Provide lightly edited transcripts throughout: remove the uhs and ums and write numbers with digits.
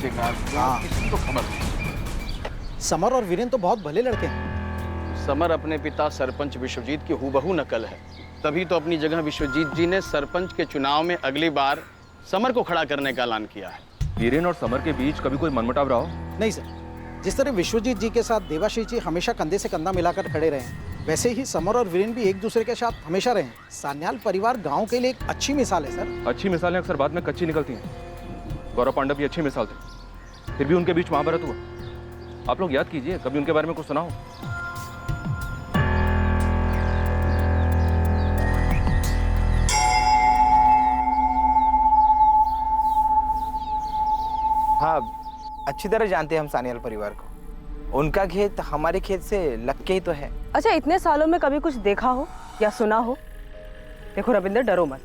बचेगा हाँ। किसी को खबर नहीं। समर और वीरेन तो बहुत भले लड़के हैं। समर अपने पिता सरपंच विश्वजीत की हूबहू नकल है, तभी तो अपनी जगह विश्वजीत जी ने सरपंच के चुनाव में अगली बार समर को खड़ा करने का ऐलान किया है। वीरेन और समर के बीच कभी कोई मनमुटाव रहा हो? नहीं सर, जिस तरह विश्वजीत जी के साथ देवाशीष जी हमेशा कंधे से कंधा मिलाकर खड़े रहे हैं, वैसे ही समर और वीरेन भी एक दूसरे के साथ हमेशा रहे हैं। सान्याल परिवार गांव के लिए एक अच्छी मिसाल है सर। अच्छी मिसालें अक्सर बाद में कच्ची निकलती हैं। गौरव पांडव भी अच्छी मिसाल थे, फिर भी उनके बीच महाभारत हुआ। आप लोग याद कीजिए, कभी उनके बारे में कुछ सुना हो? हाँ, अच्छी तरह जानते हैं हम सान्याल परिवार को। उनका खेत हमारे खेत से लग के ही तो है। अच्छा, इतने सालों में कभी कुछ देखा हो या सुना हो? देखो रविंदर, डरो मत,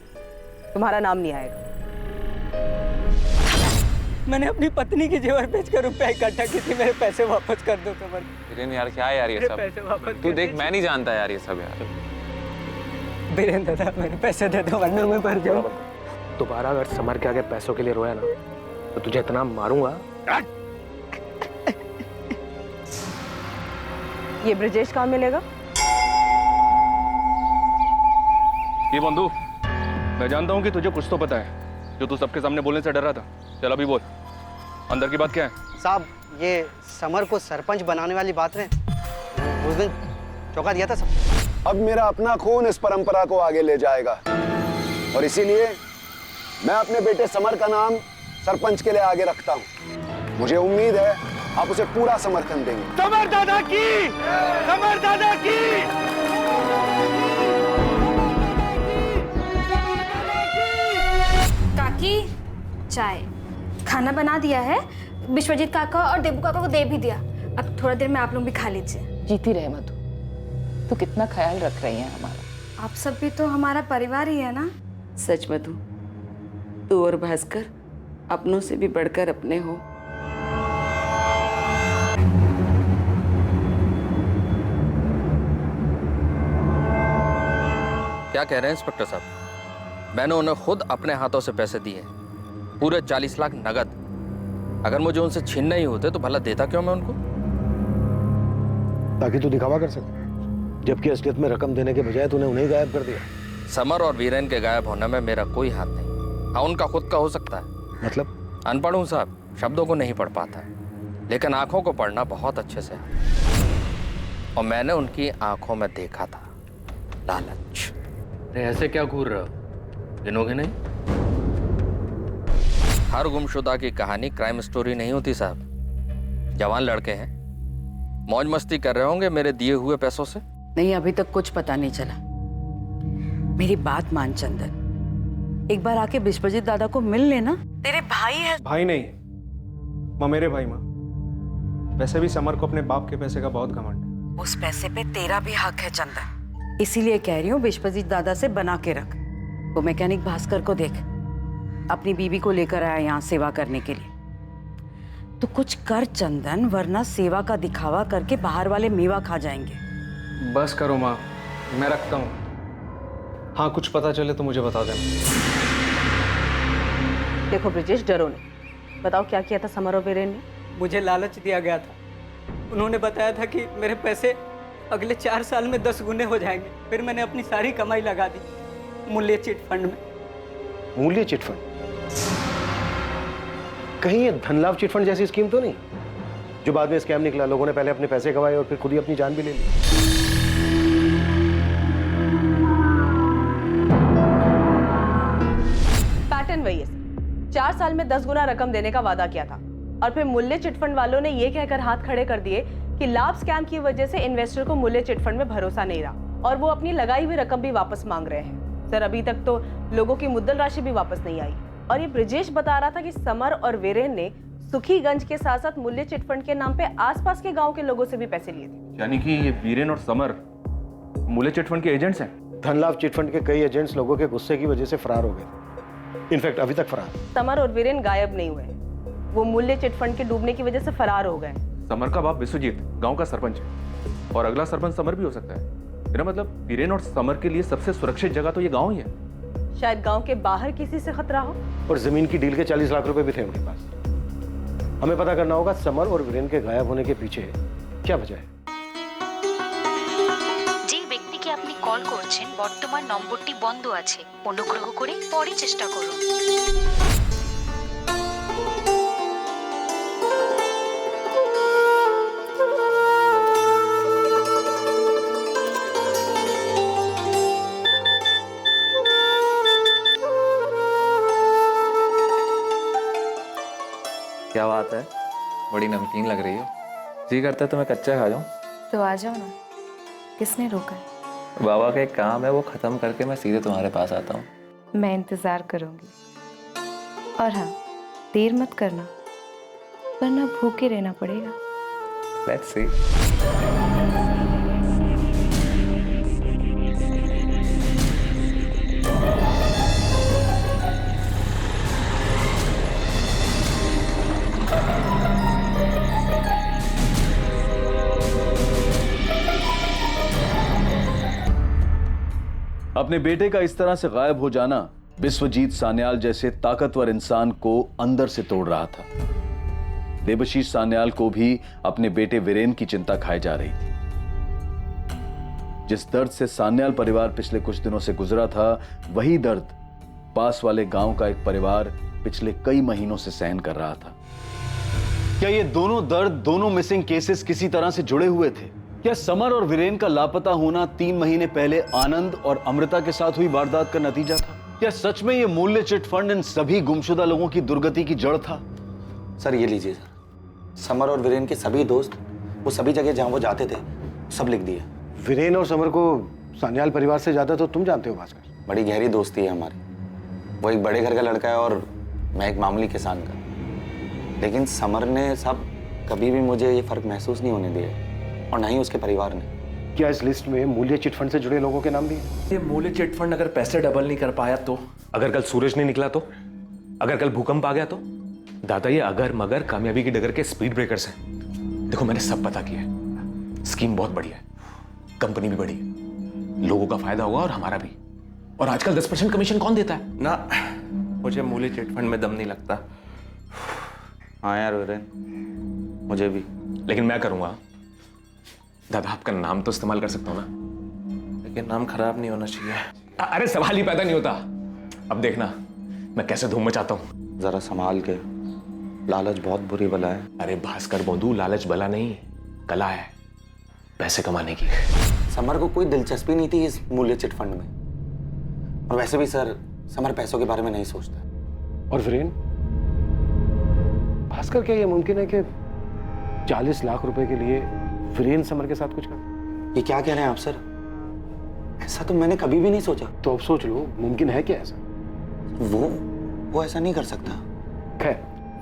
तुम्हारा नाम नहीं आएगा। मैंने अपनी पत्नी की जेवर बेचकर रुपया इकट्ठा की थी, मेरे पैसे वापस कर दो समर। वीरेन यार, क्या है यार ये सब? तू देख, मैं नहीं जानता यार ये सब यार। वीरेन दादा, मेरे पैसे दे दो वरना मैं मर जाऊं। दोबारा अगर समर के आगे पैसों के लिए रोया ना, तो तुझे इतना मारूंगा। ये ब्रजेश कहाँ मिलेगा? ये बंधु, मैं जानता हूँ कि तुझे कुछ तो पता है, जो तू सबके सामने बोलने से डर रहा था। चल अभी बोल, अंदर की बात क्या है? साहब, ये समर को सरपंच बनाने वाली बात में उस दिन चौंका दिया था सब। अब मेरा अपना खून इस परंपरा को आगे ले जाएगा और इसीलिए मैं अपने बेटे समर का नाम सरपंच के लिए आगे रखता हूँ। मुझे उम्मीद है आप उसे पूरा समर्थन देंगे। समर दादा की, समर दादा की। काकी, चाय खाना बना दिया है, विश्वजीत काका और देबू काका को दे भी दिया। अब थोड़ा देर में आप लोग भी खा लीजिए। जीती रहे मधु, तू कितना ख्याल रख रही है हमारा। आप सब भी तो हमारा परिवार ही है ना। सच मधु, तू और भास्कर अपनों से भी बढ़कर अपने हो। क्या कह रहे हैं इंस्पेक्टर साहब? मैंने उन्हें खुद अपने हाथों से पैसे दिए, पूरे 40 लाख नगद। अगर मुझे उनसे छीनने ही होते तो भला देता क्यों मैं उनको? ताकि तू दिखावा कर सके, जबकि असलियत में रकम देने के बजाय तूने उन्हें गायब कर दिया। समर और वीरेन के गायब होने में मेरा कोई हाथ नहीं। हाँ, उनका खुद का हो सकता है। मतलब? अनपढ़ हूँ साहब, शब्दों को नहीं पढ़ पाता है, लेकिन आंखों को पढ़ना बहुत अच्छे से है। और मैंने उनकी आंखों में देखा था लालच। अरे ऐसे क्या घूर रहे हो? गिनोगे नहीं? हर गुमशुदा की कहानी क्राइम स्टोरी नहीं होती साहब। जवान लड़के हैं, मौज मस्ती कर रहे होंगे मेरे दिए हुए पैसों से। नहीं, अभी तक कुछ पता नहीं चला। मेरी बात मान चंदन, एक बार आके विश्वजीत दादा को मिल लेना। तेरे भाई है। भाई नहीं, माँ मेरे भाई। माँ, वैसे भी समर को अपने बाप के पैसे का बहुत घमंड है। उस पैसे पे तेरा भी हक है चंदन, इसीलिए कह रही हूँ विश्वजीत दादा से बना के रख। वो मैकेनिक भास्कर को देख, अपनी बीवी को लेकर आया यहाँ सेवा करने के लिए। तो कुछ कर चंदन, वरना सेवा का दिखावा करके बाहर वाले मेवा खा जाएंगे। बस करो माँ, मैं रखता हूँ। हाँ, कुछ पता चले तो मुझे बता देना। देखो ब्रजेश, डरो नहीं। बताओ क्या किया था समर और वीरेन ने? मुझे लालच दिया गया था। उन्होंने बताया था कि मेरे पैसे अगले 4 साल में 10 गुने हो जाएंगे। फिर मैंने अपनी सारी कमाई लगा दी मूल्य चिट फंड में। मूल्य चिट फंड? कहीं ये धनलाभ चिट फंड जैसी स्कीम तो नहीं, जो बाद में स्कैम निकला? लोगों ने पहले अपने पैसे गंवाए और फिर खुद ही अपनी जान भी ले ली। पैटर्न वही है सर। 4 साल में 10 गुना रकम देने का वादा किया था और फिर मूल्य चिटफंड वालों ने ये कहकर हाथ खड़े कर दिए कि लाभ स्कैम की वजह से इन्वेस्टर को मूल्य चिटफंड में भरोसा नहीं रहा और वो अपनी लगाई हुई रकम भी वापस मांग रहे हैं। सर, अभी तक तो लोगों की मुद्दल राशि भी वापस नहीं आई। और ये ब्रजेश बता रहा था कि समर और वीरेन ने सुखीगंज के साथ साथ मूल्य चिटफंड के नाम पे आसपास के गांव के लोगों से भी पैसे लिए थे। यानी कि ये वीरेन और समर मूल्य चिटफंड के एजेंट्स हैं? धनलाभ चिटफंड के कई एजेंट्स लोगों के गुस्से की वजह से फरार हो गए। इनफैक्ट अभी तक फरार। समर और वीरेन गायब नहीं हुए, वो मूल्य चिटफंड के डूबने की वजह से फरार हो गए। समर का बाप विश्वजीत गांव का सरपंच है और अगला सरपंच समर भी हो सकता है। मेरा मतलब वीरेन और समर के लिए सबसे सुरक्षित जगह तो ये गांव ही है। शायद गांव के बाहर किसी से खतरा हो। और जमीन की डील के 40 लाख रुपए भी थे उनके पास। हमें पता करना होगा समर और वीरेन के गायब होने के पीछे क्या वजह है। যে ব্যক্তিকে আপনি কল করছেন বর্তমান নম্বরটি বন্ধ আছে, অনুগ্রহ করে পরে চেষ্টা করুন। क्या बात है, बड़ी नमकीन लग रही हो। जी करता है तो मैं कच्चा खा जाऊं। तो आ जाओ ना, किसने रोका? बाबा का एक काम है, वो खत्म करके मैं सीधे तुम्हारे पास आता हूँ। मैं इंतजार करूंगी। और हाँ, देर मत करना, वरना भूखे रहना पड़ेगा। Let's see. अपने बेटे का इस तरह से गायब हो जाना विश्वजीत सान्याल जैसे ताकतवर इंसान को अंदर से तोड़ रहा था। देवशीष सान्याल को भी अपने बेटे वीरेन की चिंता खाई जा रही थी। जिस दर्द से सान्याल परिवार पिछले कुछ दिनों से गुजरा था, वही दर्द पास वाले गांव का एक परिवार पिछले कई महीनों से सहन कर रहा था। क्या ये दोनों दर्द, दोनों मिसिंग केसेस किसी तरह से जुड़े हुए थे? क्या समर और वीरेन का लापता होना 3 महीने पहले आनंद और अमृता के साथ हुई वारदात का नतीजा था? क्या सच में ये मूल्य चिट फंड इन सभी गुमशुदा लोगों की दुर्गति की जड़ था? सर ये लीजिए सर, समर और वीरेन के सभी दोस्त, वो सभी जगह जहां वो जाते थे, सब लिख दिए। वीरेन और समर को सान्याल परिवार से ज्यादा तो तुम जानते हो भास्कर। बड़ी गहरी दोस्ती है हमारी। वो एक बड़े घर का लड़का है और मैं एक मामूली किसान का। लेकिन समर ने सब कभी भी मुझे ये फर्क महसूस नहीं होने दिया, और ना ही उसके परिवार ने। क्या इस लिस्ट में मूल्य चिटफंड से जुड़े लोगों के नाम भी हैं? ये मूल्य चिटफंड अगर पैसे डबल नहीं कर पाया तो, अगर कल सूरज नहीं निकला तो, अगर कल भूकंप आ गया तो? दादा ये अगर मगर कामयाबी की डगर के स्पीड ब्रेकर्स हैं। देखो मैंने सब पता किया है, स्कीम बहुत बढ़िया है, कंपनी भी बड़ी है, लोगों का फायदा होगा और हमारा भी। और आजकल 10% कमीशन कौन देता है? ना, मुझे मूल्य चिटफंड में दम नहीं लगता। हाँ यार वीरेन, मुझे भी। लेकिन मैं करूंगा। दादा आपका नाम तो इस्तेमाल कर सकता हूं ना, लेकिन नाम खराब नहीं होना चाहिए। अरे सवाल ही पैदा नहीं होता। अब देखना मैं कैसे धूम मचाता हूं। जरा संभाल के, लालच बहुत बुरी बला है। अरे भास्कर बोंदू, लालच बला नहीं, कला है पैसे कमाने की। समर को कोई दिलचस्पी नहीं थी इस मूल्य चिट फंड में, और वैसे भी सर समर पैसों के बारे में नहीं सोचता। और वीरेन, भास्कर क्या ये मुमकिन है कि 40 लाख रुपए के लिए वीरेन समर के साथ कुछ कर? ये क्या कह रहे हैं आप सर? ऐसा तो मैंने कभी भी नहीं सोचा। तो अब सोच लो, मुमकिन है क्या ऐसा? वो ऐसा नहीं कर सकता। खैर,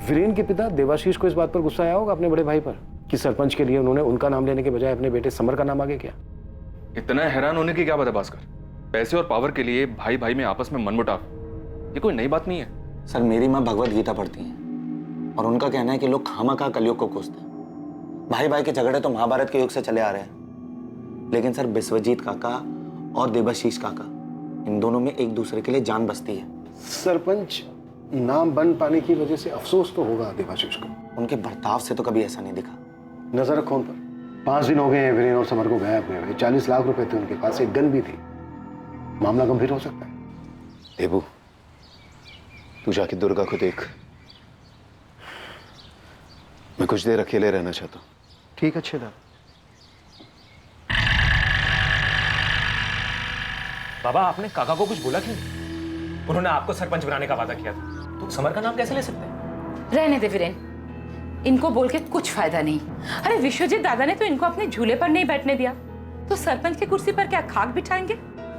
वीरेन के पिता देवाशीष को इस बात पर गुस्सा आया होगा अपने बड़े भाई पर कि सरपंच के लिए उन्होंने उनका नाम लेने के बजाय अपने बेटे समर का नाम आगे किया। इतना हैरान होने की क्या बात है भास्कर? पैसे और पावर के लिए भाई भाई में आपस में मनमुटाव, ये कोई नई बात नहीं है। सर मेरी माँ भगवत गीता पढ़ती हैं, और उनका कहना है कि लोग खामखा कलयुग को कोसते हैं। भाई भाई के झगड़े तो महाभारत के युग से चले आ रहे हैं, लेकिन सर विश्वजीत काका और देवाशीष काका, इन दोनों में एक दूसरे के लिए जान बसती है। सरपंच नाम बन पाने की वजह से अफसोस तो होगा देवाशीष को। उनके बर्ताव से तो कभी ऐसा नहीं दिखा। नजर रखो उन पर। 5 दिन हो गए हैं वीरेन और समर को गायब हुए हुए। 40 लाख रुपए थे उनके पास, एक गन भी थी। मामला गंभीर हो सकता है। देबू, तू जाके दुर्गा को देख। मैं कुछ देर अकेले रहना चाहता हूँ। ठीक, अच्छे दादा। बाबा आपने काका को कुछ बोला क्यों? उन्होंने आपको सरपंच बनाने का वादा किया था, तो समर का नाम कैसे ले सकते हैं? रहने दे वीरेन, इनको बोल के कुछ फायदा नहीं। अरे विश्वजीत दादा ने तो इनको अपने झूले पर नहीं बैठने दिया, तो सरपंच की कुर्सी पर क्या खाक बिठाएंगे?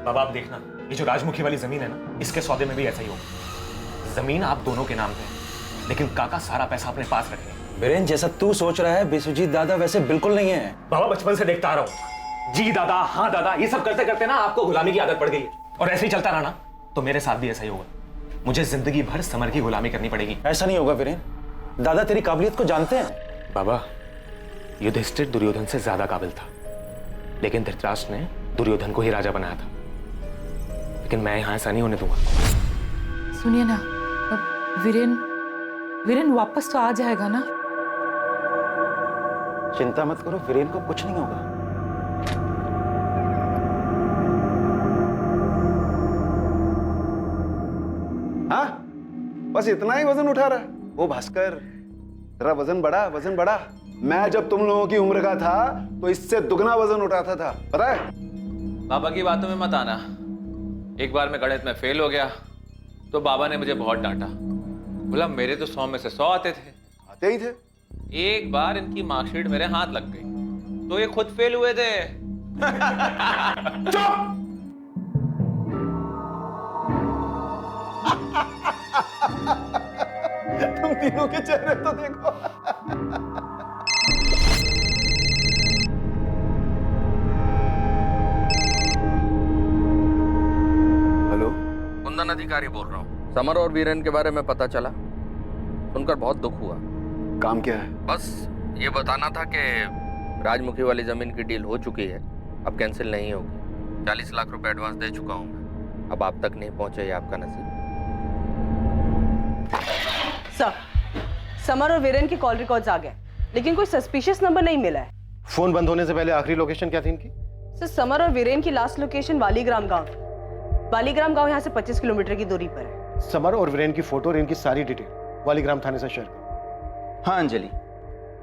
बाबा आप देखना, ये जो राजमुखी वाली जमीन है ना, इसके सौदे में भी ऐसा ही होगा। जमीन आप दोनों के नाम पे, लेकिन काका सारा पैसा अपने पास रखेंगे। वीरेन, जैसा तू सोच रहा है विश्वजीत दादा वैसे बिल्कुल नहीं है। बाबा बचपन से देखता आ रहा हूँ, जी दादा हाँ दादा ये सब करते करते ना आपको गुलामी की आदत पड़ गई है, और ऐसे ही चलता रहा ना तो मेरे साथ भी ऐसा ही होगा। मुझे जिंदगी भर समर की गुलामी करनी पड़ेगी। ऐसा नहीं होगा वीरेन, दादा तेरी काबिलियत को जानते हैं। बाबा युधिष्ठिर दुर्योधन से ज्यादा काबिल था, लेकिन धृतराष्ट्र ने दुर्योधन को ही राजा बनाया था। लेकिन मैं यहां ऐसा नहीं होने दूंगा। सुनिए ना, वीरेन वापस तो आ जाएगा ना? चिंता मत करो, वीरेन को कुछ नहीं होगा। हाँ, बस इतना ही वजन उठा रहा है। वो भास्कर, तेरा वजन बढ़ा, वजन बढ़ा। मैं जब तुम लोगों की उम्र का था तो इससे दुगना वजन उठाता था, पता है? बाबा की बातों में मत आना। एक बार मैं गणित में फेल हो गया तो बाबा ने मुझे बहुत डांटा। बोला मेरे तो 100 में से 100 आते थे। आते ही थे। एक बार इनकी मार्कशीट मेरे हाथ लग गई तो ये खुद फेल हुए थे। चुप! तुम तीनों के चेहरे तो देखो। हेलो, कुंदन अधिकारी बोल रहा हूँ। समर और वीरेन के बारे में पता चला, सुनकर बहुत दुख हुआ। काम क्या है? बस ये बताना था कि राजमुखी वाली जमीन की डील हो चुकी है, अब कैंसिल नहीं होगी। 40 लाख रुपए एडवांस दे चुका हूँ मैं। अब आप तक नहीं पहुंचे, ये आपका नसीब। सर, समर और वीरेन के कॉल रिकॉर्ड्स आ गए, लेकिन कोई सस्पिशियस नंबर नहीं मिला है। फोन बंद होने से पहले आखिरी लोकेशन क्या थी इनकी? सर, समर और वीरेन की लास्ट लोकेशन वालीग्राम गांव थी। वालीग्राम गांव यहाँ से 25 किलोमीटर की दूरी पर है। समर और वीरेन की फोटो और इनकी सारी डिटेल वालीग्राम थाने से शेयर करो। हाँ अंजलि,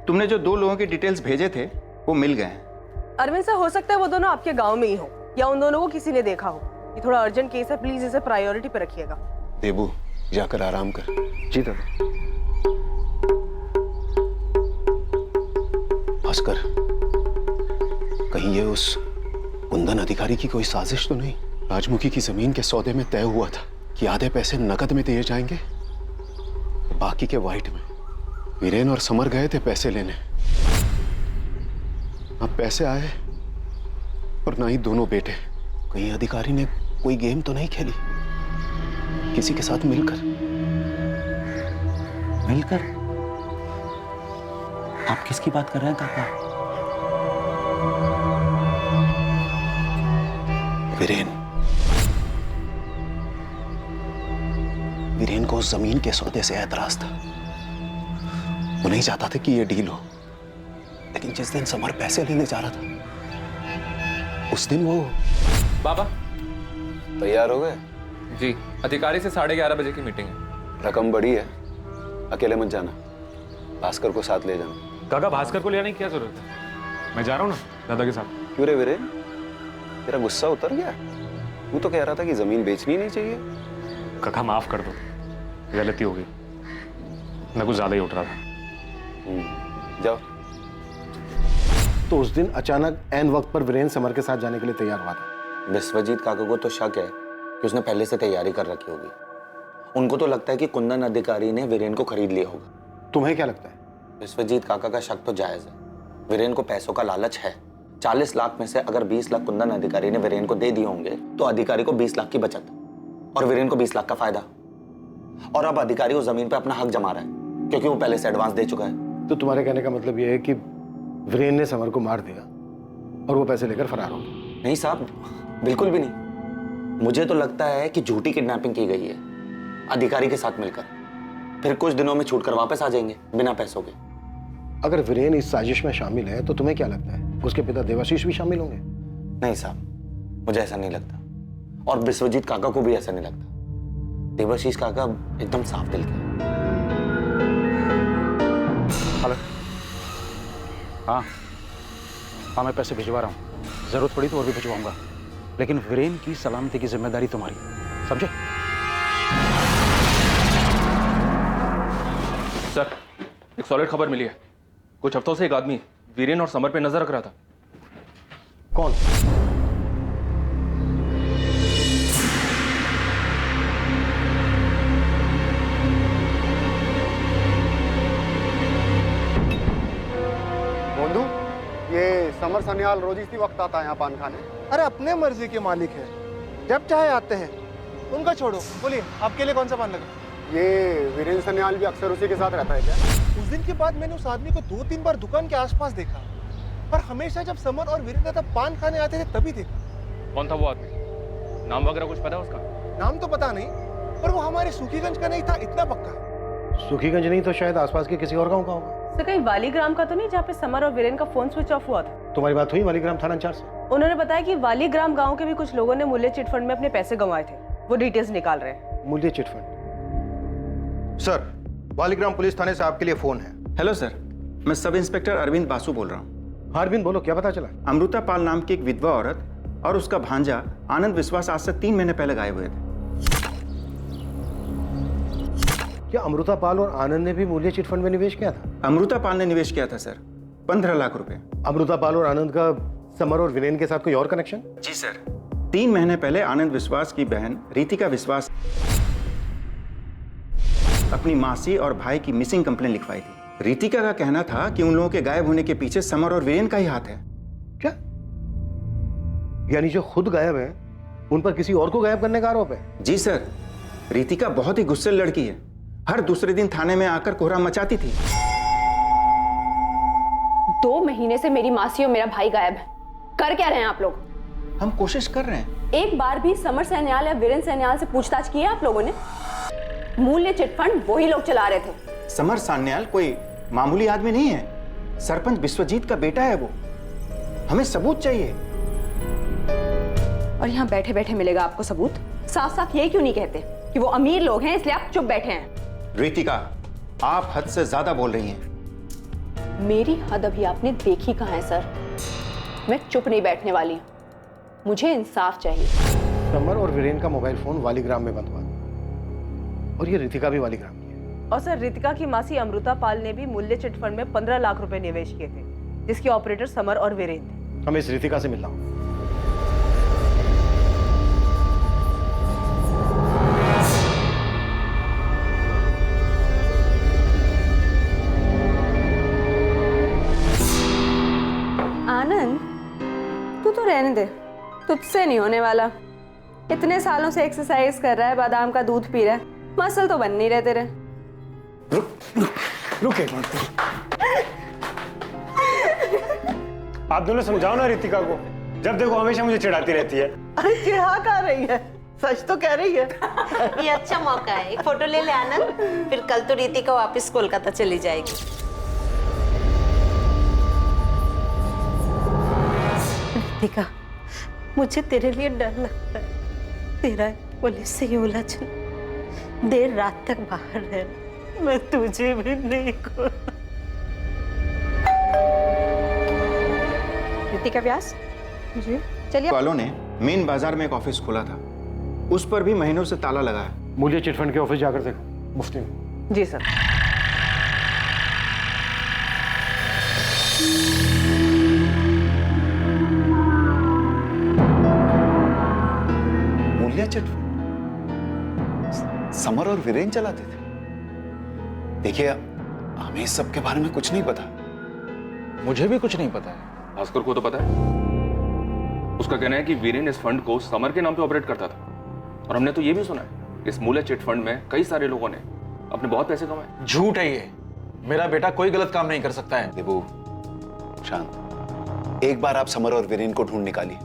तुमने जो 2 लोगों के डिटेल्स भेजे थे वो मिल गए हैं। अरविंद सर, हो सकता है वो दोनों आपके गांव में ही हो या उन दोनों को किसी ने देखा हो। ये थोड़ा अर्जेंट केस है, प्लीज इसे प्रायोरिटी पे रखिएगा। देबू, जाकर आराम कर। जी दादा। भास्कर, कहीं ये उस कुंदन अधिकारी की कोई साजिश तो नहीं? राजमुखी की जमीन के सौदे में तय हुआ था कि आधे पैसे नकद में दिए जाएंगे, बाकी के वाइट में। वीरेन और समर गए थे पैसे लेने, अब पैसे आए और ना ही दोनों बेटे। कहीं अधिकारी ने कोई गेम तो नहीं खेली किसी के साथ मिलकर? मिलकर? आप किसकी बात कर रहे हैं काका? वीरेन को उस जमीन के सौदे से ऐतराज था। वो नहीं चाहता था कि ये डील हो, लेकिन जिस दिन समर पैसे लेने जा रहा था उस दिन वो। बाबा तैयार हो गए? जी, अधिकारी से 11:30 बजे की मीटिंग है। रकम बड़ी है, अकेले मत जाना, भास्कर को साथ ले जाना। काका, भास्कर को ले आने की क्या जरूरत है? मैं जा रहा हूँ ना दादा के साथ। क्यों रे वीरेन, तेरा गुस्सा उतर गया? तू तो कह रहा था कि जमीन बेचनी नहीं चाहिए। काका माफ कर दो, गलती हो गई, मैं कुछ ज्यादा ही उठ रहा था। जाओ। तो उस दिन अचानक ऐन वक्त पर वीरेन समर के साथ जाने के लिए तैयार हुआ था। विश्वजीत काका को तो शक है कि उसने पहले से तैयारी कर रखी होगी। उनको तो लगता है कि कुंदन अधिकारी ने वीरेन को खरीद लिया होगा। तुम्हें क्या लगता है? विश्वजीत काका का शक तो जायज है। वीरेन को पैसों का लालच है। 40 लाख में से अगर 20 लाख कुंदन अधिकारी ने वीरेन को दे दिए होंगे तो अधिकारी को 20 लाख की बचत और वीरेन को 20 लाख का फायदा। और अब अधिकारी उस जमीन पे अपना हक जमा रहा है क्योंकि वो पहले से एडवांस दे चुका है। तो तुम्हारे कहने का मतलब यह है कि वीरेन ने समर को मार दिया और वो पैसे लेकर फरार हो गया? नहीं साहब, बिल्कुल भी नहीं। मुझे तो लगता है कि झूठी किडनैपिंग की गई है अधिकारी के साथ मिलकर। फिर कुछ दिनों में छूट कर वापस आ जाएंगे बिना पैसों के। अगर वीरेन इस साजिश में शामिल है तो तुम्हें क्या लगता है उसके पिता देवाशीष भी शामिल होंगे? नहीं साहब, मुझे ऐसा नहीं लगता और विश्वजीत काका को भी ऐसा नहीं लगता। देवाशीष काका एकदम साफ दिल के। हेलो। हाँ, मैं पैसे भिजवा रहा हूँ, जरूरत पड़ी तो और भी भिजवाऊंगा, लेकिन वीरेन की सलामती की जिम्मेदारी तुम्हारी, समझे? सर, एक सॉलिड खबर मिली है। कुछ हफ्तों से एक आदमी वीरेन और समर पे नजर रख रहा था। कौन? बंधु, ये समर सन्याल रोज इसी वक्त आता है यहाँ पान खाने। अरे अपने मर्जी के मालिक है, जब चाहे आते हैं। उनका छोड़ो, बोलिए आपके लिए कौन सा पान लगा? ये वीरेन सन्याल भी अक्सर उसी के साथ रहता है क्या? उस दिन के बाद मैंने उस आदमी को 2-3 बार दुकान के आसपास देखा, पर हमेशा जब समर और वीरेन दादा पान खाने आते थे तभी देखा। कौन था वो आदमी? नाम वगैरह कुछ पता है उसका? नाम तो पता नहीं, पर वो हमारे सूखीगंज का नहीं था, इतना पक्का है। सुखीगंज नहीं तो शायद आसपास के किसी और गांव का होगा। सर कहीं वालीग्राम का तो नहीं जहाँ पे समर और वीरेन का फोन स्विच ऑफ हुआ था? तुम्हारी बात हुई वालीग्राम थाना इंचार्ज से? उन्होंने बताया कि वालीग्राम गांव के भी कुछ लोगों ने मूल्य चिटफंड में अपने पैसे गंवाए थे, वो डिटेल्स निकाल रहे हैं। मूल्य चिटफंड? सर, वालीग्राम पुलिस थाने से आपके लिए फोन है। हेलो सर, मैं सब इंस्पेक्टर अरविंद बासु बोल रहा हूँ। हाँ अरविंद बोलो, क्या पता चला? अमृता पाल नाम की एक विधवा औरत और उसका भांजा आनंद विश्वास आज से 3 महीने पहले गायब हुए थे। क्या अमृता पाल और आनंद ने भी मूल्य चिटफंड में निवेश किया था? अमृता पाल ने निवेश किया था सर, 15 लाख रुपए। अमृता पाल और आनंद का समर और वीरेन के साथ कोई और कनेक्शन? जी सर, 3 महीने पहले आनंद विश्वास की बहन रितिका विश्वास अपनी मासी और भाई की मिसिंग कंप्लेन लिखवाई थी। रितिका का कहना था कि उन लोगों के गायब होने के पीछे समर और वीरेन का ही हाथ है। क्या? यानी जो खुद गायब है उन पर किसी और को गायब करने का आरोप है? जी सर, रितिका बहुत ही गुस्सैल लड़की है, हर दूसरे दिन थाने में आकर कोहराम मचाती थी। 2 महीने से मेरी मासी और मेरा भाई गायब है। कर क्या रहे हैं आप लोग? हम कोशिश कर रहे हैं। एक बार भी समर सैन्याल या वीरेन सैन्याल से पूछताछ की है आप लोगों ने? मूल्य चिटफंड वही लोग चला रहे थे। समर सैन्याल कोई मामूली आदमी नहीं है, सरपंच विश्वजीत का बेटा है वो। हमें सबूत चाहिए। और यहाँ बैठे बैठे मिलेगा आपको सबूत? साफ साफ ये क्यों नहीं कहते कि वो अमीर लोग हैं इसलिए आप चुप बैठे हैं? रितिका, आप हद से ज्यादा बोल रही हैं। मेरी हद अभी आपने देखी कहाँ है सर? मैं चुप नहीं बैठने वाली हूँ, मुझे इंसाफ चाहिए। समर और वीरेन का मोबाइल फोन वालीग्राम में बंद हुआ और ये रितिका भी वालीग्राम की है। और सर रितिका की मासी अमृता पाल ने भी मूल्य चिटफंड में 15 लाख रुपए निवेश किए थे, जिसके ऑपरेटर समर और वीरेन थे। हमें इस रितिका से मिलना होगा। आनंद, तू तो रहने दे, तुझसे नहीं होने वाला। इतने सालों से एक्सरसाइज कर रहा है, बादाम का दूध पी रहा है, मसल तो बन नहीं रहे तेरे। रुक एक मिनट। आप दोनों समझाओ ना रितिका को, जब देखो हमेशा मुझे चिढ़ाती रहती है। अरे चिढ़ा कह रही है, सच तो कह रही है। ये अच्छा मौका है, एक फोटो ले ले आनंद, फिर कल तो रितिका वापस कोलकाता चली जाएगी। रितिका, मुझे तेरे लिए डर लगता है। तेरा पुलिस से ही उलझन, देर रात तक बाहर रहना, मैं तुझे भी नहीं को। रितिका व्यास जी, चलिए। वालों ने मेन बाजार में एक ऑफिस खोला था, उस पर भी महीनों से ताला लगा है। मूल्य चिटफंड के ऑफिस जाकर देखो मुफ्ती में। जी सर। मूल्य चिटफंड समर और वीरेन चलाते थे। देखिए, हमें इस सब के बारे में कुछ नहीं पता। मुझे भी कुछ नहीं पता है। भास्कर को तो पता है। उसका कहना है कि वीरेन इस फंड को समर के नाम पे ऑपरेट करता था, और हमने तो ये भी सुना है इस मूल्य चिट फंड में कई सारे लोगों ने अपने बहुत पैसे कमाए। झूठ है ये। मेरा बेटा कोई गलत काम नहीं कर सकता है। देबू, शांत। एक बार आप समर और वीरेन को ढूंढ निकालिए,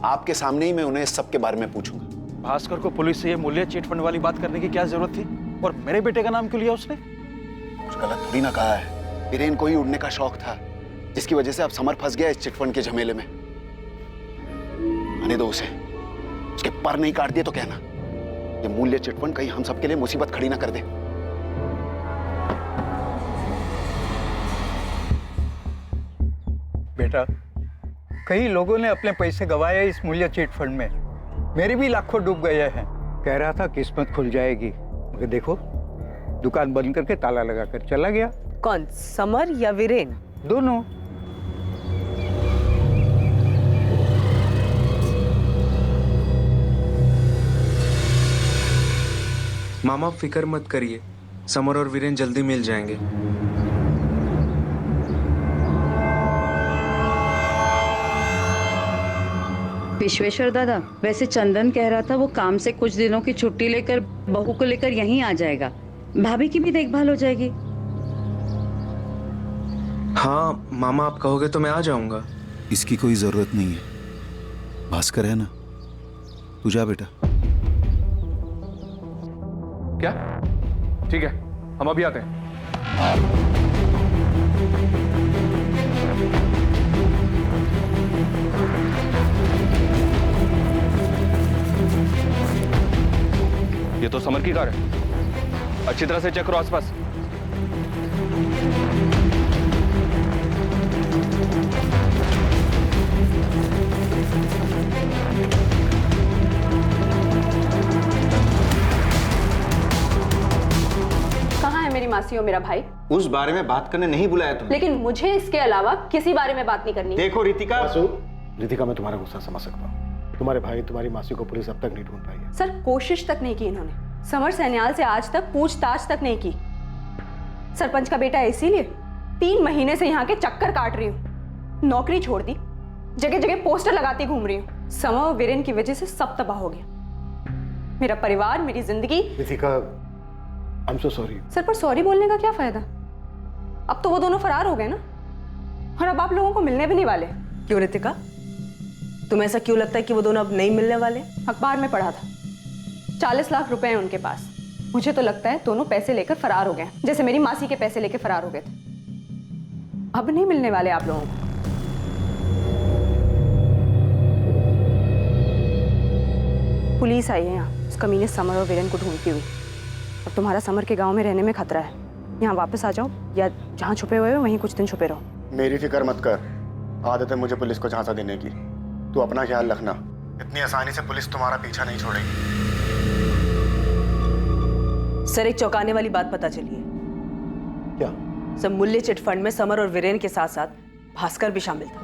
आपके सामने ही मैं उन्हें इस सब के बारे में पूछूंगा। भास्कर को पुलिस से ये मूल्य चिट फंड वाली बात करने की क्या जरूरत थी? और मेरे बेटे का नाम क्यों लिया उसने? कुछ गलत थोड़ी ना कहा है। वीरेन को ही उड़ने का शौक था, जिसकी वजह से अब समर फंस गया इस चिटफंड के झमेले में। आने दो उसे, उसके पर नहीं काट दिए तो कहना ये मूल्य चिटफंड कहीं हम सबके लिए मुसीबत खड़ी ना कर दे। बेटा, कई लोगों ने अपने पैसे गंवाए इस मूल्य चिट फंड में, मेरे भी लाखों डूब गए हैं। कह रहा था किस्मत खुल जाएगी, मगर देखो दुकान बंद करके ताला लगाकर चला गया। कौन, समर या वीरेन? दोनों। मामा फिक्र मत करिए, समर और वीरेन जल्दी मिल जाएंगे। विश्वेश्वर दादा, वैसे चंदन कह रहा था वो काम से कुछ दिनों की छुट्टी लेकर बहू को लेकर यहीं आ जाएगा, भाभी की भी देखभाल हो जाएगी। हाँ मामा, आप कहोगे तो मैं आ जाऊंगा। इसकी कोई जरूरत नहीं है, भास्कर है ना। तू जा बेटा। क्या? ठीक है, हम अभी आते हैं। ये तो समर की कार है, अच्छी तरह से चेक करो आसपास। कहाँ है मेरी मासी और मेरा भाई? उस बारे में बात करने नहीं बुलाया तुमने। लेकिन मुझे इसके अलावा किसी बारे में बात नहीं करनी। देखो रितिका, रितिका, मैं तुम्हारा गुस्सा समझ सकता हूँ। तुम्हारे भाई तुम्हारी मासी को पुलिस अब तक नहीं ढूंढ पाई है। सर, कोशिश तक नहीं की इन्होंने। समर सैन्याल से आज तक पूछताछ तक नहीं की। सरपंच का बेटा है, इसीलिए 3 महीने से यहाँ के चक्कर काट रही हूँ। नौकरी छोड़ दी, जगह जगह पोस्टर लगाती घूम रही हूँ। समर और वीरेन की वजह से सब तबाह हो गया, मेरा परिवार, मेरी जिंदगी। Ritika, I am so sorry. Sir, पर सॉरी बोलने का क्या फायदा? अब तो वो दोनों फरार हो गए ना, और अब आप लोगों को मिलने भी नहीं वाले। क्यों रितिका, तुम्हें ऐसा क्यों लगता है कि वो दोनों अब नहीं मिलने वाले? अखबार में पढ़ा था 40 लाख रुपए हैं उनके पास। मुझे तो लगता है दोनों पैसे लेकर फरार हो गए, जैसे मेरी मासी के पैसे लेकर फरार हो गए थे। अब नहीं मिलने वाले आप लोगों को। पुलिस आई है यहाँ, उस कमीने समर और वीरेन को ढूंढती हुई। अब तुम्हारा समर के गांव में रहने में खतरा है। यहाँ वापस आ जाओ, या जहाँ छुपे हुए हो वहीं कुछ दिन छुपे रहो। मेरी फिक्र मत कर, आदत है मुझे पुलिस को झांसा देने की। तू अपना ख्याल रखना, इतनी आसानी से पुलिस तुम्हारा पीछा नहीं छोड़ेगी। सर, एक चौंकाने वाली बात पता चली है। क्या? सब मूल्य चिट फंड में समर और वीरेन के साथ साथ भास्कर भी शामिल था।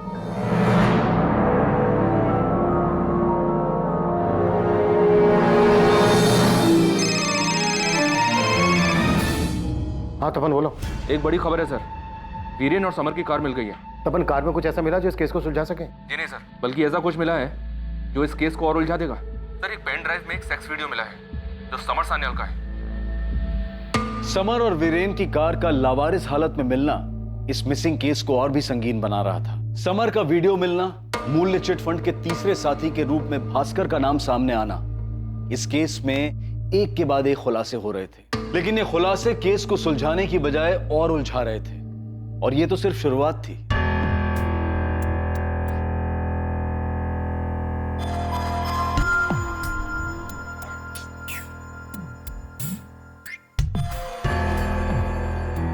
हाँ तपन, बोलो। एक बड़ी खबर है सर, वीरेन और समर की कार मिल गई है। तपन, कार में कुछ ऐसा मिला जो इस केस को सुलझा सके? जी नहीं सर, बल्कि ऐसा कुछ मिला है जो इस केस को और उलझा देगा। सर, एक पेन ड्राइव में एक सेक्स वीडियो मिला है जो समर सान्याल का है। समर और वीरेन की कार का लावारिस हालत में मिलना इस मिसिंग केस को और भी संगीन बना रहा था। समर का वीडियो मिलना, मूल्य चिट फंड के तीसरे साथी के रूप में भास्कर का नाम सामने आना, इस केस में एक के बाद एक खुलासे हो रहे थे। लेकिन ये खुलासे केस को सुलझाने की बजाय और उलझा रहे थे, और ये तो सिर्फ शुरुआत थी।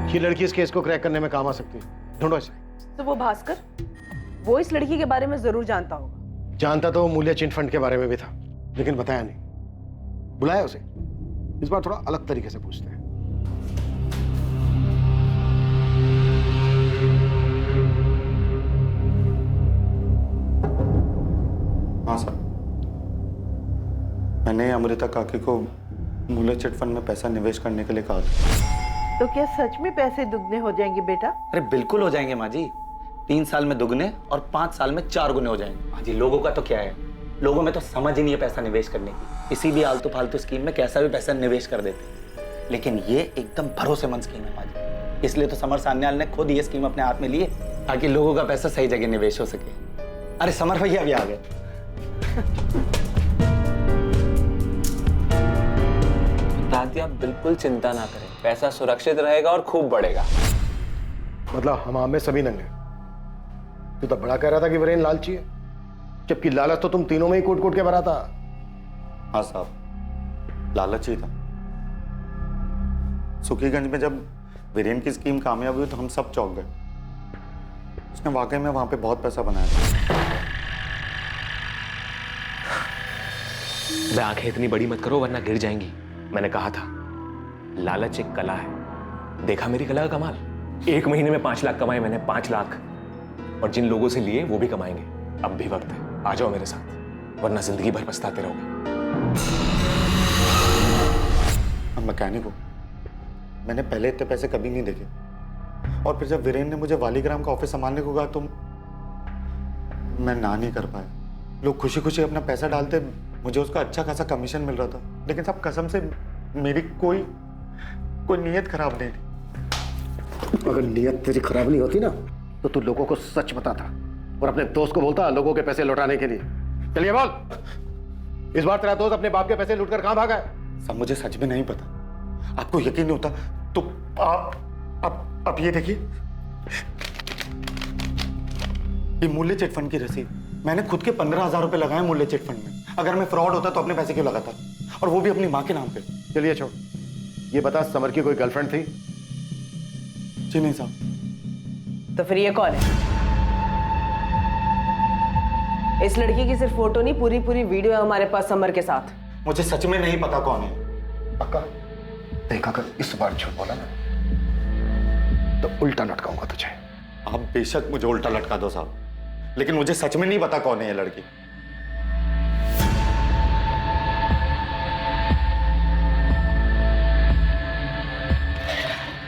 ये लड़की इस केस को क्रैक करने में काम आ सकती है, ढूंढो इसे। तो वो भास्कर, वो इस लड़की के बारे में जरूर जानता होगा। जानता तो वो मूल्य चिट फंड के बारे में भी था, लेकिन बताया नहीं। बुलाया उसे, इस बार थोड़ा अलग तरीके से पूछते हैं। हाँ सर, मैंने अमृता काकी को मूल्य चिट फंड में पैसा निवेश करने के लिए कहा था। तो क्या सच में पैसे दुगने हो जाएंगे बेटा? अरे बिल्कुल हो जाएंगे माँ जी। 3 साल में दुगने और 5 साल में 4 गुने हो जाएंगे। माँ जी, लोगों का तो क्या है, लोगों में तो समझ ही नहीं है पैसा निवेश करने की। किसी भी आलतू फालतू स्कीम में कैसा भी पैसा निवेश कर देते, लेकिन ये एकदम भरोसेमंद स्कीम है माँ जी। इसलिए तो समर सान्याल ने खुद ये स्कीम अपने हाथ में ली है, ताकि लोगों का पैसा सही जगह निवेश हो सके। अरे समर भैया भी आ गए। दादी, आप बिल्कुल चिंता ना करें, पैसा सुरक्षित रहेगा और खूब बढ़ेगा। मतलब हम में सभी नंगे। तू तो बड़ा कह रहा था कि वीरेन लालची है, जबकि लालच तो तुम तीनों में ही कूट कूट के भरा था। हाँ साहब, लालच ही था। सुखीगंज में जब वीरेन की स्कीम कामयाब हुई तो हम सब चौंक गए। उसने वाकई में वहां पे बहुत पैसा बनाया था। मैं आंखें इतनी बड़ी मत करो वरना गिर जाएंगी। मैंने कहा था, लालच एक कला है। देखा मेरी कला का कमाल। 1 महीने में 5 लाख कमाए मैंने, 5 लाख। और जिन लोगों से लिए वो भी कमाएंगे। अब भी वक्त है, आ जाओ मेरे साथ, वरना जिंदगी भर पछताते रहोगे। अब मैकेनिक हूं, मैंने पहले इतने पैसे कभी नहीं देखे। और फिर जब वीरेन ने मुझे वालीग्राम का ऑफिस संभालने को कहा तो मैं ना नहीं कर पाया। लोग खुशी खुशी अपना पैसा डालते, मुझे उसका अच्छा खासा कमीशन मिल रहा था। लेकिन सब कसम से मेरी कोई नीयत खराब नहीं थी। अगर नीयत तेरी खराब नहीं होती ना, तो तू लोगों को सच बताता और अपने दोस्त को बोलता लोगों के पैसे लौटाने के लिए। चलिए बोल, इस बार तेरा दोस्त अपने बाप के पैसे लूटकर कहां भागा है? सब मुझे सच में नहीं पता। आपको यकीन नहीं होता, तो आप ये देखिए, ये मूल्य चिट फंड की रसीद। मैंने खुद के 15,000 रुपए लगाए मूल्य चिट फंड में। अगर मैं फ्रॉड होता तो अपने पैसे क्यों लगाता, और वो भी अपनी माँ के नाम पे। चलिए छोड़, ये बता समर की कोई गर्लफ्रेंड थी? जी नहीं साहब। तो फिर ये कौन है? इस लड़की की सिर्फ फोटो नहीं, पूरी पूरी वीडियो है हमारे पास समर के साथ। मुझे सच में नहीं पता कौन है। पक्का? देखा कर, इस बार झूठ बोला ना तो उल्टा लटकाऊंगा तुझे। आप बेशक मुझे उल्टा लटका दो साहब, लेकिन मुझे सच में नहीं पता कौन है ये लड़की।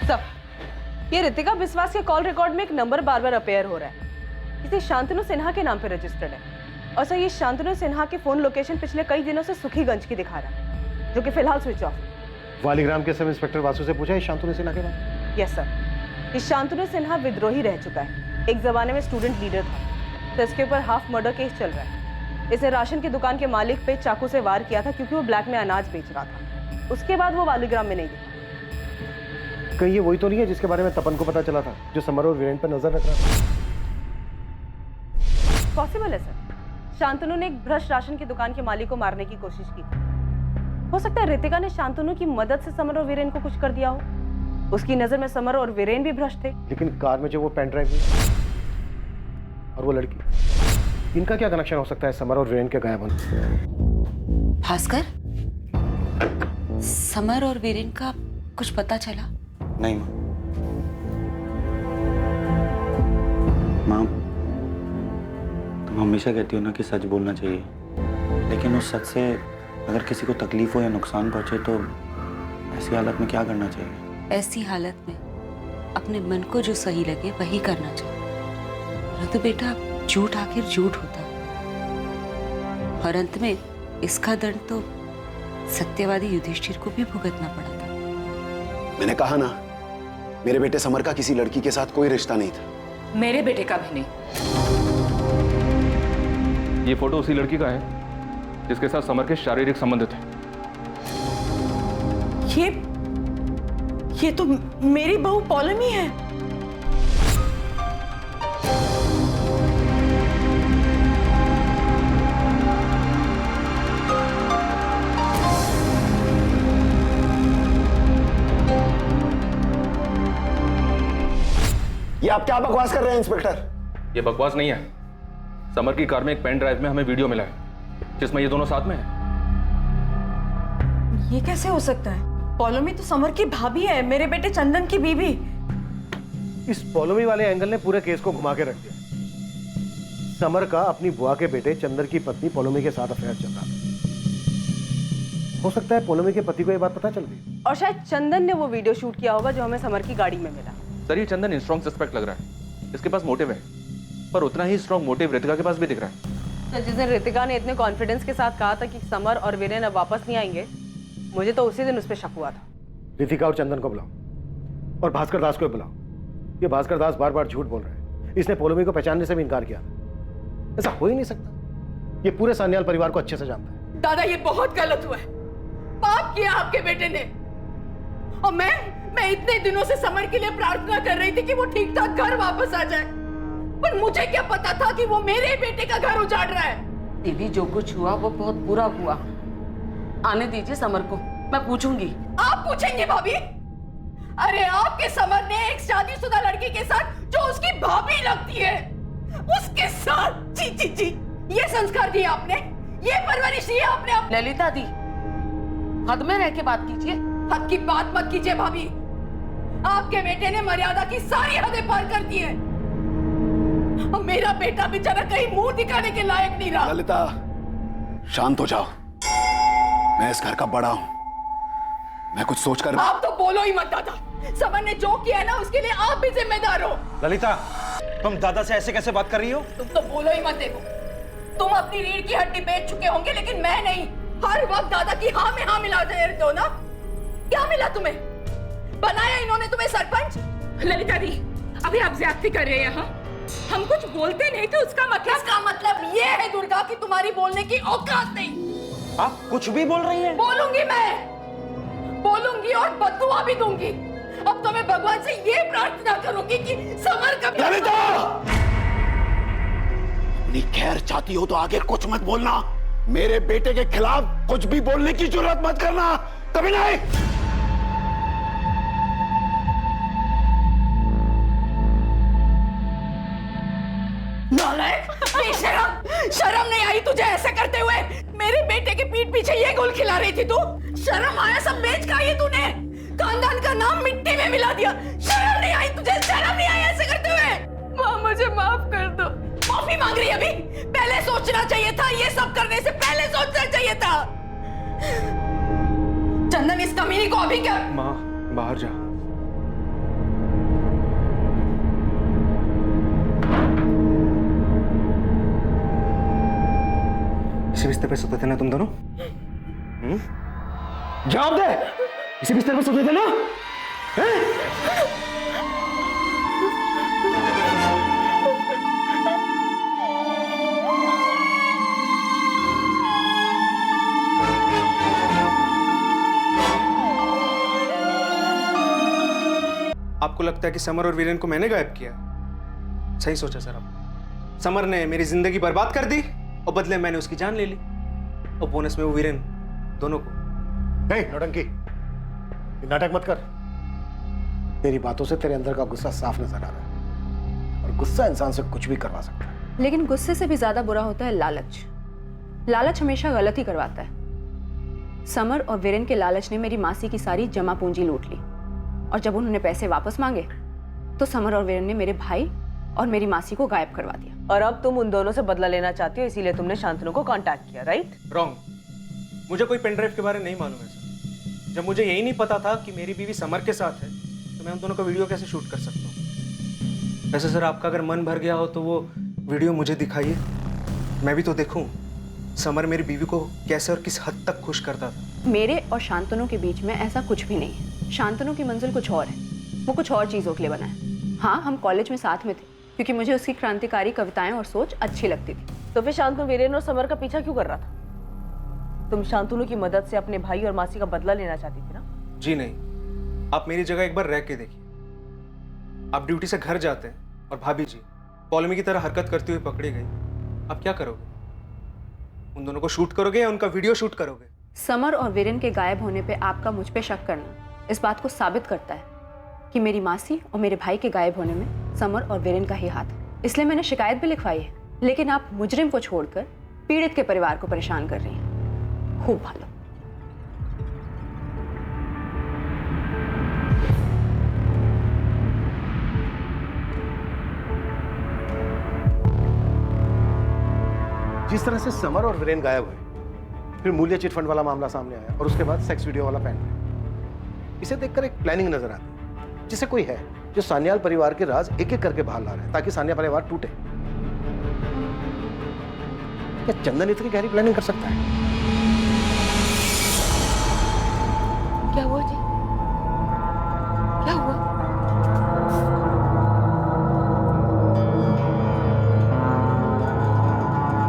सब ये रितिका बिस्वास के कॉल रिकॉर्ड में एक नंबर बार बार अपेयर हो रहा है। इसे शांतनु सिन्हा के नाम पे रजिस्टर्ड है। और सर, ये शांतनु सिन्हा की फोन लोकेशन पिछले कई दिनों से सुखीगंज की दिखा रहा है, जो कि फिलहाल स्विच ऑफ है। वालीग्राम के सब इंस्पेक्टर वासु से पूछा है शांतनु सिन्हा के बारे? यस सर, ये शांतनु सिन्हा विद्रोही रह चुका है। एक जमाने में स्टूडेंट लीडर था, तो इसके ऊपर हाफ मर्डर केस चल रहा है। इसने राशन की दुकान के मालिक पे चाकू से वार किया था क्योंकि वो ब्लैक में अनाज बेच रहा था। उसके बाद वो वालीग्राम में नहीं दिखा। कहीं ये वही तो नहीं है जिसके बारे में तपन को पता चला था, जो समर और वीरेन पर नजर रख रहा था? पॉसिबल है सर। शांतनु ने एक भ्रष्ट राशन की दुकान के मालिक को मारने की कोशिश की थी। हो सकता है रितिका ने शांतनु की मदद से समर और वीरेन को कुछ कर दिया हो। उसकी नजर में समर और वीरेन भी भ्रष्ट थे। लेकिन कार में जो वो पेन ड्राइव और वो लड़की, इनका क्या कनेक्शन हो सकता है समर और वीरेन के गायब होने? भास्कर, समर और वीरेन का कुछ पता चला? नहीं माँ, तुम हमेशा कहती हो ना कि सच बोलना चाहिए, लेकिन उस सच से अगर किसी को तकलीफ हो या नुकसान पहुंचे तो ऐसी हालत में क्या करना चाहिए? ऐसी हालत में अपने मन को जो सही लगे वही करना चाहिए। तो बेटा, झूठ आखिर झूठ होता है, और अंत में इसका दंड तो सत्यवादी युधिष्ठिर को भी भुगतना पड़ा था। मैंने कहा ना, मेरे बेटे समर का किसी लड़की के साथ कोई रिश्ता नहीं था। मेरे बेटे का भी नहीं। ये फोटो उसी लड़की का है जिसके साथ समर के शारीरिक संबंध थे। ये तो मेरी बहू पौलमी है। ये आप क्या बकवास कर रहे हैं इंस्पेक्टर? ये बकवास नहीं है। समर की कार में एक पेन ड्राइव में हमें वीडियो मिला है जिसमें ये दोनों साथ में हैं। ये कैसे हो सकता है? पौलमी तो समर की भाभी है, मेरे बेटे चंदन की बीवी। इस पौलमी वाले एंगल ने पूरे केस को घुमा के रख दिया। समर का अपनी बुआ के बेटे चंदन की पत्नी पौलमी के साथ अफेयर चल रहा था। हो सकता है पौलमी के पति को ये बात पता चल गई, और शायद चंदन ने वो वीडियो शूट किया होगा जो हमें समर की गाड़ी में मिला। सर, ये चंदन स्ट्रॉन्ग सस्पेक्ट लग रहा है। इसके पास मोटिव है, पर उतना ही स्ट्रॉन्ग मोटिव रितिका के पास भी दिख रहा है। तो जिस दिन रितिका ने इतने कॉन्फिडेंस के साथ कहा था कि समर और वीरेन अब वापस नहीं आएंगे, मुझे तो उसी दिन उस पर शक हुआ था। रितिका और चंदन को बुलाओ और भास्कर दास को बुलाओ। ये भास्कर दास बार बार झूठ बोल रहे हैं। इसने पौलमी को पहचानने से भी इनकार किया। ऐसा हो ही नहीं सकता। ये पूरे सान्याल परिवार को अच्छे से जानता है। दादा, ये बहुत गलत हुआ है। पाप किया आपके बेटे ने। और मैं इतने दिनों से समर के लिए प्रार्थना कर रही थी कि वो ठीक ठाक घर वापस आ जाए, पर मुझे क्या पता था कि वो मेरे बेटे का घर उजाड़ रहा है। दीदी, जो कुछ हुआ वो बहुत बुरा हुआ। आने दीजिए समर को, मैं पूछूंगी। आप पूछेंगे भाभी? अरे आपके समर ने एक शादीशुदा लड़की के साथ जो उसकी भाभी लगती है उसके साथ, जी जी जी, ये संस्कार दिए आपने, ये परवरिश दी आपने। ललिता दी, हद में रह के बात कीजिए। हद की बात मत कीजिए भाभी। आपके बेटे ने मर्यादा की सारी हदें पार कर दी है। और मेरा बेटा बेचारा कहीं मुंह दिखाने के लायक नहीं रहा। ललिता, शांत हो जाओ। मैं इस घर का बड़ा हूं, मैं कुछ सोच कर। आप तो बोलो ही मत दादा। समर ने जो किया है ना, उसके लिए आप भी जिम्मेदार हो। ललिता, तुम दादा से ऐसे कैसे बात कर रही हो? तुम तो बोलो ही मत। देखो, तुम अपनी रीढ़ की हड्डी बेच चुके होंगे, लेकिन मैं नहीं। हर वक्त दादा की हाँ में हाँ मिला देते हो ना। क्या मिला तुम्हें? बनाया इन्होंने तुम्हें सरपंच? ललिता दी, अभी आप ज्यादती कर रहे हैं। यहाँ हम कुछ बोलते नहीं थे, उसका मतलब ये है दुर्गा कि तुम्हारी बोलने की औकात नहीं। आप कुछ भी बोल रही हैं? बोलूंगी, मैं बोलूंगी और बद्दुआ भी दूंगी। भगवान से ये प्रार्थना करूंगी कि समर का अपनी खैर चाहती हो तो आगे कुछ मत बोलना। मेरे बेटे के खिलाफ कुछ भी बोलने की जरूरत मत करना, कभी नहीं। नालायक, बेशरम, शर्म नहीं आई तुझे ऐसे करते हुए? मेरे बेटे के पीठ पीछे ये गोल खिला रही थी तू? शर्म आया? सब बेच खाई है तूने, खानदान का नाम मिट्टी में मिला दिया। शर्म नहीं आई तुझे? शर्म नहीं आई ऐसे करते हुए? माँ मुझे माफ कर दो। माफी मांग रही अभी? पहले सोचना चाहिए था, ये सब करने से पहले सोचना चाहिए था। चंदन, इस कमीनी को अभी क्या? माँ बाहर जा। इसी बिस्तर पे सोते थे ना तुम दोनों? जवाब दे। इसी बिस्तर पे सोते थे ना? आपको लगता है कि समर और वीरेन को मैंने गायब किया? सही सोचा सर आप। समर ने मेरी जिंदगी बर्बाद कर दी और बदले मैंने उसकी जान ले ली, और बोनस में वो वीरेन, दोनों को। नहीं नौटंकी, नाटक मत कर। तेरी बातों से तेरे अंदर का गुस्सा साफ नजर आ रहा है, और गुस्सा इंसान से कुछ भी करवा सकता है। लेकिन गुस्से से भी ज्यादा बुरा होता है लालच। लालच हमेशा गलत ही करवाता है। समर और वीरेन के लालच ने मेरी मासी की सारी जमा पूंजी लूट ली, और जब उन्होंने पैसे वापस मांगे तो समर और वीरेन ने मेरे भाई और मेरी मासी को गायब करवा दिया। और अब तुम उन दोनों से बदला लेना चाहती हो, इसीलिए तुमने शांतनु को कांटेक्ट किया, राइट? रॉन्ग। मुझे कोई पेन ड्राइव के बारे में नहीं मालूम है सर। जब मुझे यही नहीं पता था कि मेरी बीवी समर के साथ है, तो मैं उन दोनों का वीडियो कैसे शूट कर सकता हूँ? वैसे सर, आपका अगर मन भर गया हो तो वो वीडियो मुझे दिखाइए, मैं भी तो देखूं समर मेरी बीवी को कैसे और किस हद तक खुश करता था। मेरे और शांतनु के बीच में ऐसा कुछ भी नहीं है। शांतनु की मंजिल कुछ और है, वो कुछ और चीज़ों के लिए बना है। हाँ, हम कॉलेज में साथ में थे क्योंकि मुझे उसकी क्रांतिकारी कविताएं और सोच अच्छी लगती थी। तो फिर शांतनु वीरेन और समर का पीछा क्यों कर रहा था? तुम शांतनु की मदद से अपने भाई और मासी का बदला लेना चाहती थी ना? जी नहीं, आप मेरी जगह एक बार रह के देखिए। आप ड्यूटी से घर जाते हैं और भाभी जी पॉलोमी की तरह हरकत करती हुई पकड़ी गई, आप क्या करोगे? उन दोनों को शूट करोगे या उनका वीडियो शूट करोगे? समर और वीरेन के गायब होने पे आपका मुझ पे शक करना इस बात को साबित करता है कि मेरी मासी और मेरे भाई के गायब होने में समर और वीरेन का ही हाथ है। इसलिए मैंने शिकायत भी लिखवाई है, लेकिन आप मुजरिम को छोड़कर पीड़ित के परिवार को परेशान कर रही हैं। खूब भालो। जिस तरह से समर और वीरेन गायब हुए, फिर मूल्य चिट फंड वाला मामला सामने आया, और उसके बाद सेक्स वीडियो वाला पेन ड्राइव, इसे देखकर एक प्लानिंग नजर आती है, जिसे कोई है जो सान्याल परिवार के राज एक एक करके बाहर ला रहे हैं ताकि सान्याल परिवार टूटे। क्या चंदन इतनी गहरी प्लानिंग कर सकता है? क्या हुआ जी? क्या हुआ?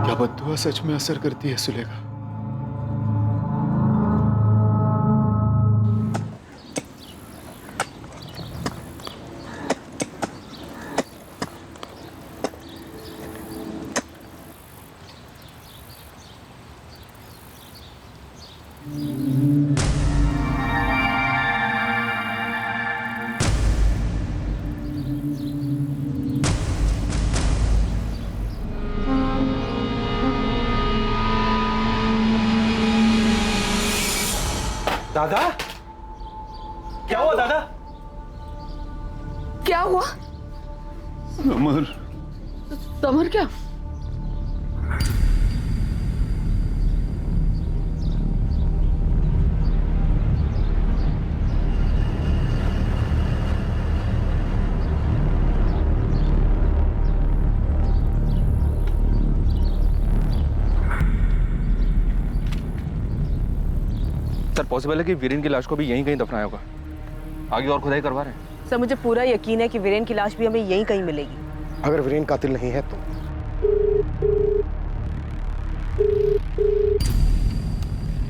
क्या बद्दुआ सच में असर करती है सुलेखा? दादा, क्या हुआ दादा? क्या हुआ? समर। समर क्या? सर, पॉसिबल है कि वीरेन की लाश को भी यहीं कहीं दफनाया होगा। आगे और खुदाई करवा रहे हैं। सर, मुझे पूरा यकीन है कि वीरेन की लाश भी हमें यहीं कहीं मिलेगी। अगर वीरेन कातिल नहीं है तो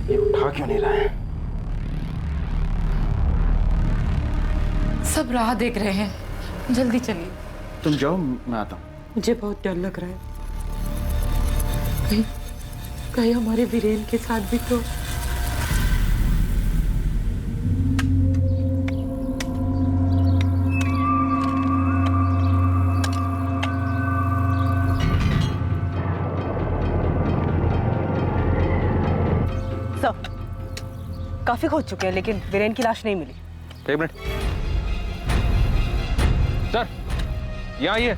ये उठा क्यों नहीं रहा है? सब राह देख रहे हैं, जल्दी चलिए। तुम जाओ, मैं आता हूँ। मुझे बहुत डर लग रहा है, कहीं हमारे वीरेन के साथ भी तो। सर, काफी खोज चुके हैं लेकिन वीरेन की लाश नहीं मिली। एक मिनट सर, यहाँ आइए।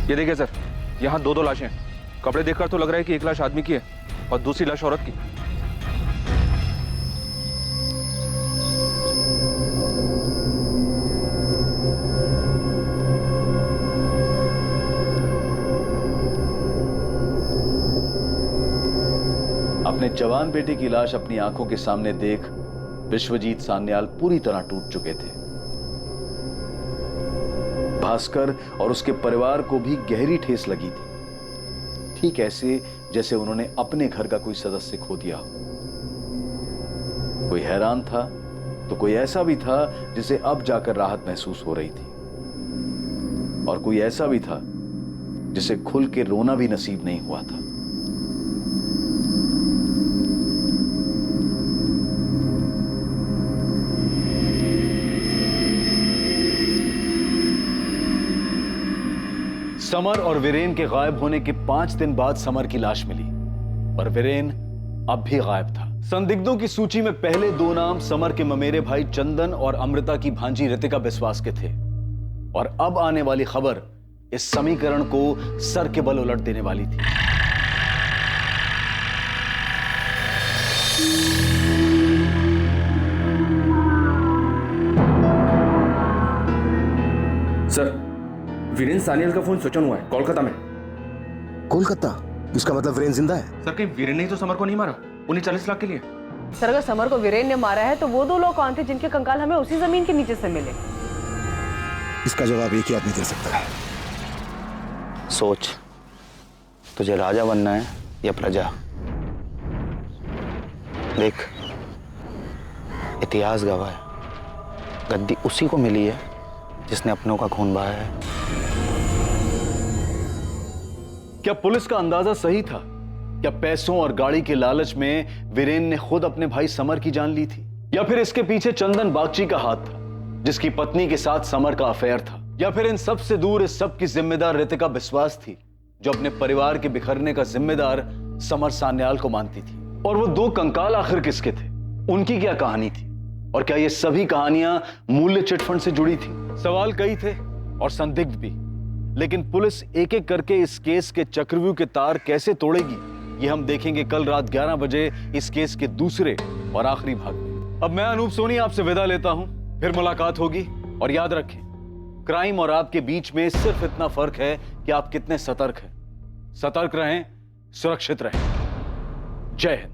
ये देखिए सर, यहाँ दो लाशें हैं। कपड़े देखकर तो लग रहा है कि एक लाश आदमी की है और दूसरी लाश औरत की। अपने जवान बेटे की लाश अपनी आंखों के सामने देख विश्वजीत सान्याल पूरी तरह टूट चुके थे। भास्कर और उसके परिवार को भी गहरी ठेस लगी थी, ठीक ऐसे जैसे उन्होंने अपने घर का कोई सदस्य खो दिया हो। कोई हैरान था तो कोई ऐसा भी था जिसे अब जाकर राहत महसूस हो रही थी, और कोई ऐसा भी था जिसे खुल के रोना भी नसीब नहीं हुआ था। समर और वीरेन के गायब होने के 5 दिन बाद समर की लाश मिली, पर वीरेन अब भी गायब था। संदिग्धों की सूची में पहले 2 नाम समर के ममेरे भाई चंदन और अमृता की भांजी रितिका बिस्वास के थे, और अब आने वाली खबर इस समीकरण को सर के बल उलट देने वाली थी। सर, वीरेन सानियल का फोन स्विच ऑन हुआ है कोलकाता में। कोलकाता? इसका मतलब वीरेन जिंदा है? सर, कहीं वीरेन ने तो समर को नहीं मारा उन्हें 40 लाख के लिए? सर, अगर समर को वीरेन ने मारा है तो वो 2 लोग कौन थे जिनके कंकाल हमें उसी जमीन के नीचे से मिले? इसका जवाब एक ही आदमी दे सकता है। सोच, तुझे राजा बनना है या प्रजा? देख, इतिहास गवाह है, गद्दी उसी को मिली है जिसने अपनों का खून बहाया है। क्या पुलिस का अंदाजा सही था? क्या पैसों और गाड़ी के लालच में वीरेन ने खुद अपने भाई समर की जान ली थी? या फिर इसके पीछे चंदन बागची का हाथ था, जिसकी पत्नी के साथ समर का अफेयर था? या फिर इन सब से दूर इस सब की जिम्मेदार रितिका बिस्वास थी, जो अपने परिवार के बिखरने का जिम्मेदार समर सान्याल को मानती थी? और वो 2 कंकाल आखिर किसके थे? उनकी क्या कहानी थी? और क्या ये सभी कहानियां मूल्य चिटफंड से जुड़ी थी? सवाल कई थे और संदिग्ध भी, लेकिन पुलिस एक एक करके इस केस के चक्रव्यूह के तार कैसे तोड़ेगी, ये हम देखेंगे कल रात 11 बजे इस केस के दूसरे और आखिरी भाग में। अब मैं अनूप सोनी आपसे विदा लेता हूं, फिर मुलाकात होगी। और याद रखें, क्राइम और आपके बीच में सिर्फ इतना फर्क है कि आप कितने सतर्क हैं। सतर्क रहें, सुरक्षित रहें। जय हिंद।